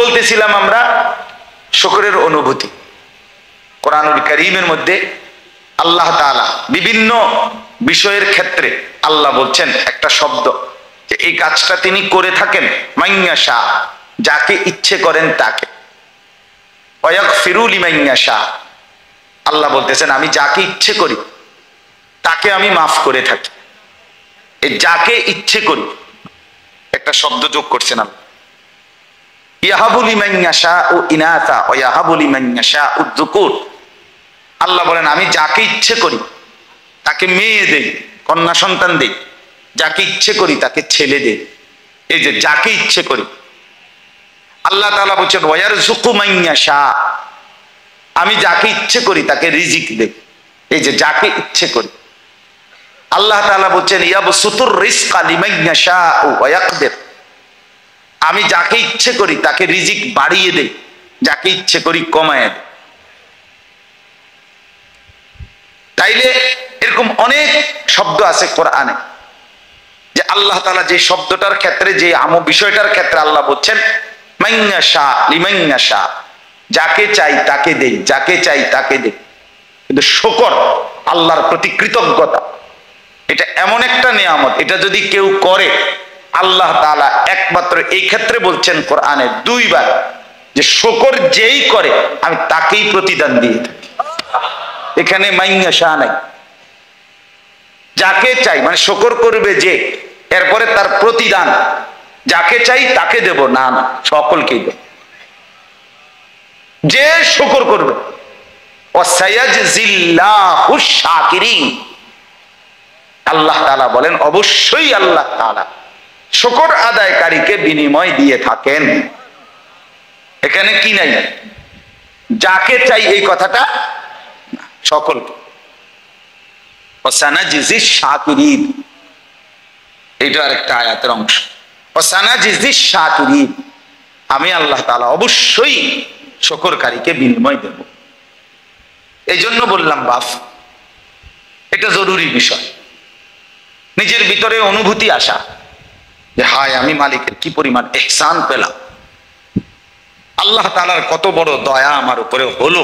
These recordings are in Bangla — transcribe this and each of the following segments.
বলতেছিলাম আমরা শুকরের অনুভূতি। কোরআনুল কারীমের মধ্যে আল্লাহ তাআলা বিভিন্ন বিষয়ের ক্ষেত্রে আল্লাহ বলছেন একটা শব্দ, যে এই কাজটা তিনি করে থাকেন মাইয়াশা, যাকে ইচ্ছে করেন তাকে। ওয়াগফিরু লিমাইয়াশা, আল্লাহ বলতেছেন আমি যাকে ইচ্ছে করি তাকে আমি মাফ করে থাকি। এই যাকে ইচ্ছে করি একটা শব্দ যোগ করছেন আল্লাহ। ইয়াহাবু লিমান ইয়াশাউ ইনাসা ওয়া ইয়াহাবু লিমান ইয়াশাউ যুকুর, আল্লাহ বলেন আমি যাকে ইচ্ছে করি তাকে মেয়ে দেই, কন্যা সন্তান দেই, যাকে ইচ্ছে করি তাকে ছেলে দেই। এই যে যাকে ইচ্ছে করি, আল্লাহ তাআলা বলেন ওয়ায়ারযুকু মান ইয়াশা, আমি যাকে ইচ্ছে করি তাকে রিজিক দেই। এই যে যাকে ইচ্ছে করি, আল্লাহ তাআলা বলেন ইয়াবসুতুর রিজকা লিমান ইয়াশাউ ওয়া ইয়াকদির, আমি যাকে ইচ্ছে করি তাকে রিজিক বাড়িয়ে দেই, যাকে ইচ্ছে করি কমায় দেই। তাইলে এরকম অনেক শব্দ আছে কোরআনে, যে আল্লাহ তাআলা যে শব্দটার ক্ষেত্রে, যে বিষয়টার ক্ষেত্রে আল্লাহ বলছেন মাইয়াশা লিমাইয়াশা, যাকে চাই তাকে দেই, যাকে চাই তাকে দেই। কিন্তু শুকর, আল্লাহর প্রতি কৃতজ্ঞতা, এটা এমন একটা নিয়ামত, এটা যদি কেউ করে আল্লাহ তাআলা একমাত্র এই ক্ষেত্রে বলছেন কোরআনে দুইবার, যে শুকর যেই করে আমি তাকেই প্রতিদান দিয়ে থাকি। এখানে মাইয়াশা নাই, যাকে চাই, মানে শুকর করবে যে, এরপরে তার প্রতিদান যাকে চাই তাকে দেব না, না সকলকেই দেব, যে শুকর করবে। ওয়াসায়াজজিল্লাহু শাকিরিন, আল্লাহ তাআলা বলেন অবশ্যই আল্লাহ তাআলা শুকর আদায়কারীকে বিনিময় দিয়ে থাকেন। এখানে কি নাই, যাকে চাই এই কথাটা, সকলকে। ওয়াসানাজিজিশ শাকিরিন, এটা আরেকটা আয়াতের অংশ। ওয়াসানাজিজিশ শাকিরিন, আমি আল্লাহ তাআলা অবশ্যই শুকরকারীকে বিনিময় দেব। এই জন্য বললাম বাপ, এটা জরুরি বিষয়, নিজের ভিতরে অনুভূতি আসা যে হায় আমি মালিকের কি পরিমাণ ইহসান পেলাম, আল্লাহ তাআলার কত বড় দয়া আমার উপরে হলো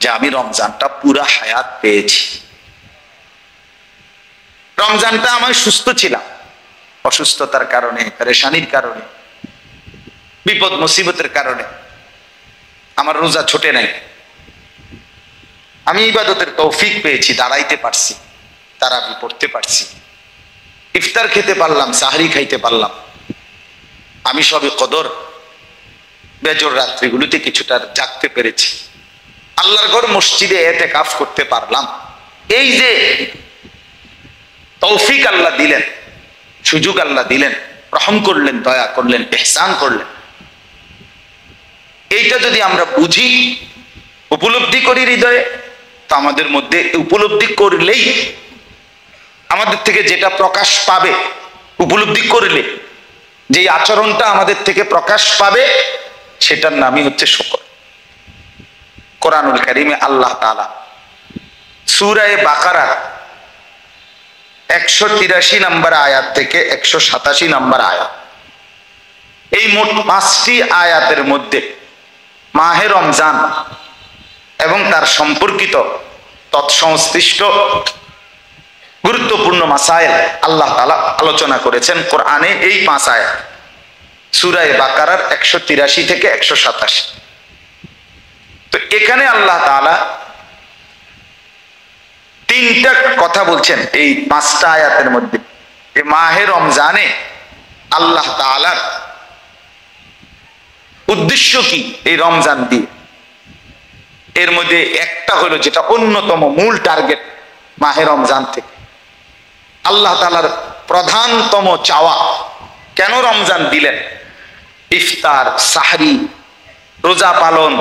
যে আমি রমজানটা পুরা হায়াত পেয়েছি। রমজানটা আমি সুস্থ ছিলাম, অসুস্থতার কারণে, পেরেশানির কারণে, বিপদ মুসিবতের কারণে আমার রোজা ছুটে নাই, আমি ইবাদতের তৌফিক পেয়েছি, দাঁড়াইতে পারছি, তারাবি পড়তে পারছি, ইফতার খেতে পারলাম, সাহরি খাইতে পারলাম। আমি সবে কদর বেজর রাত্রিগুলোতে কিছুটা জাগতে পেরেছি, আল্লাহর ঘর মসজিদে ইতিকাফ করতে পারলাম। এই যে তৌফিক আল্লাহ দিলেন, সুযোগ আল্লাহ দিলেন, রহম করলেন, দয়া করলেন, ইহসান করলেন, এইটা যদি আমরা বুঝি, উপলব্ধি করি হৃদয়ে, তো আমাদের মধ্যে উপলব্ধি করলেই আমাদের থেকে যেটা প্রকাশ পাবে, উপলব্ধি করলে যে আচরণটা আমাদের থেকে প্রকাশ পাবে, সেটার নামই হচ্ছে শুকর। কোরআনুল কারীমে আল্লাহ তাআলা সূরা বাকারা 183 নম্বর আয়াত থেকে 187 নম্বর আয়াত, এই মোট 5টি আয়াতের মধ্যে মাহে রমজান এবং তার সম্পর্কিত তৎসংশ্লিষ্ট গুরুত্বপূর্ণ মাসাইল আল্লাহ তাআলা আলোচনা করেছেন কোরআনে। এই 5 আয়াত সূরা বাকারার 183 থেকে 187। তো এখানে আল্লাহ তাআলা 3টা কথা বলছেন এই 5টা আয়াতের মধ্যে। এই মাহে রমজানে আল্লাহ তাআলার উদ্দেশ্য কি এই রমজান দিয়ে, এর মধ্যে একটা হলো যেটা অন্যতম মূল টার্গেট মাহে রমজান থেকে, আল্লাহ তাআলার প্রধানতম চাওয়া, কেন রমজান দিলেন, ইফতার, সাহরি, রোজা পালন,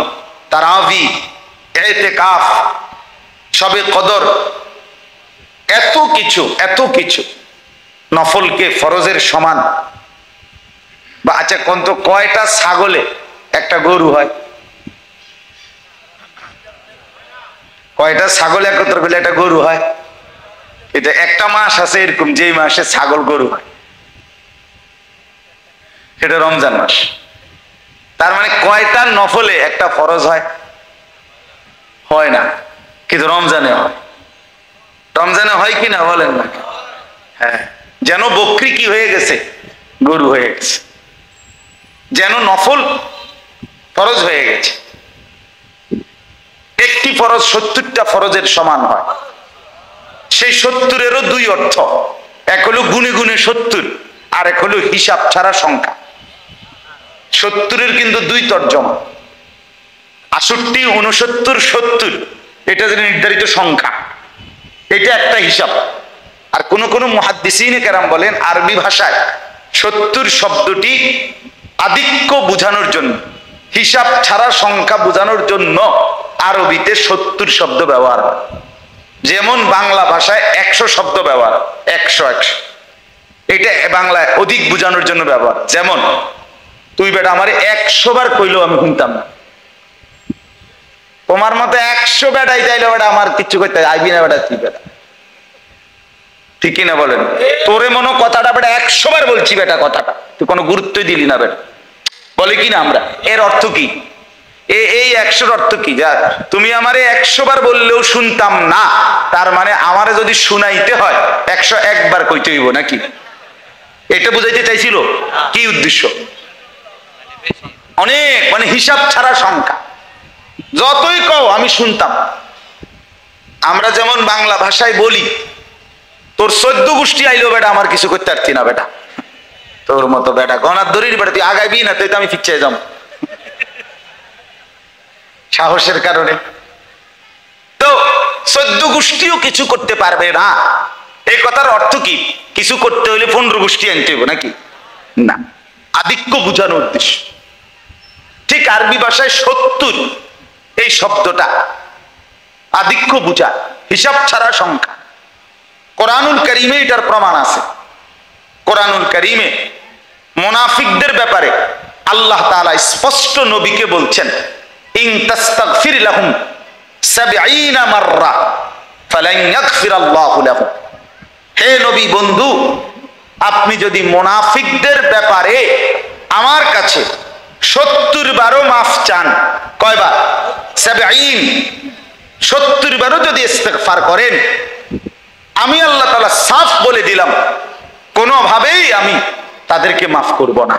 তারাবি, ইতিকাফ, শবে কদর, এত কিছু নফলকে ফরজের সমান। বা আচ্ছা কোন তো কয়টা ছাগলে একটা গরু হয়? কয়টা ছাগল একত্র করলে একটা গরু হয়? এটা একটা মাস আছে এরকম, যেই মাসে ছাগল গরু হয়, সেটা রমজান মাস। তার মানে কয়টা নফলে একটা ফরজ হয়? হয় না, কিন্তু রমজানে হয়। রমজানে হয় কি না বলেন না? হ্যাঁ, যেন বকরি কি হয়ে গেছে, গরু হয়ে গেছে, যেন নফল ফরজ হয়ে গেছে। একটি ফরজ 70টা ফরজের সমান হয়। সেই 70-এরও দুই অর্থ, এক হলো গুনে গুনে 70, আর এক হলো হিসাব ছাড়া সংখ্যা। 70-এর কিন্তু দুই তর্জমা, 68, 69, 70, এটা যে নির্ধারিত সংখ্যা, এটা একটা হিসাব। আর কোন কোন মুহাদ্দিসিনে কেরাম বলেন আরবি ভাষায় 70 শব্দটি আধিক্য বোঝানোর জন্য, হিসাব ছাড়া সংখ্যা বোঝানোর জন্য আরবিতে 70 শব্দ ব্যবহার হয়। যেমন বাংলা ভাষায় 100 শব্দ ব্যবহার, 100, এটা বাংলায় অধিক বোঝানোর জন্য ব্যবহার। যেমন তুই বেটা আমারে 100 বার কইলেও আমি শুনতাম না, তোমার মতো 100 বেটাই চাইলে বেটা আমার কিচ্ছু করতে আইবি না বেটা, তুই বেটা, ঠিক কিনা বলেন? তোরে মনে কথাটা বেটা 100 বার বলছি বেটা, কথাটা তুই কোনো গুরুত্বই দিলি না বেটা, বলে কিনা আমরা। এর অর্থ কি? এই 100-র অর্থ কি? যা তুমি আমারে 100 বার বললেও শুনতাম না, তার মানে আমারে যদি শুনাইতে হয় 101 বার কইতে হইব নাকি? এটা বুঝাইতে চাইছিল কি উদ্দেশ্য? অনেক, মানে হিসাব ছাড়া সংখ্যা, যতই কও আমি শুনতাম। আমরা যেমন বাংলা ভাষায় বলি, তোর 14 গোষ্ঠী আইলো বেটা আমার কিছু করতে পারছি না বেটা, তোর মতো বেটা গনার দড়ির বেটা তুই আগাইবি না, তুই তো আমি ফিচ্ছে যাম সাহসের কারণে। তো 14 গোষ্ঠীও কিছু করতে পারবে না, এই কথার অর্থ কি? কিছু করতে হইলে 15 গোষ্ঠী আনতে হবে নাকি? না, আধিক্য বোঝানোর উদ্দেশ্য। ঠিক আরবি ভাষায় 70 এই শব্দটা আধিক্য বোঝা, হিসাব ছাড়া সংখ্যা। কোরআনুল কারীমে এটার প্রমাণ আছে। কোরআনুল কারীমে মুনাফিকদের ব্যাপারে আল্লাহ তাআলা স্পষ্ট নবীকে বলছেন, ইন তাস্তাগফির লাহুম 70 মাররা ফালান ইয়াগফিরাল্লাহু লাহুম। হে নবী বন্ধু, আপনি যদি মুনাফিকদের ব্যাপারে আমার কাছে 70 বারও মাফ চান, কয়বার? 70, 70 বারও যদি ইস্তেগফার করেন, আমি আল্লাহ তাআলা সাফ বলে দিলাম কোনোভাবেই আমি তাদেরকে মাফ করব না।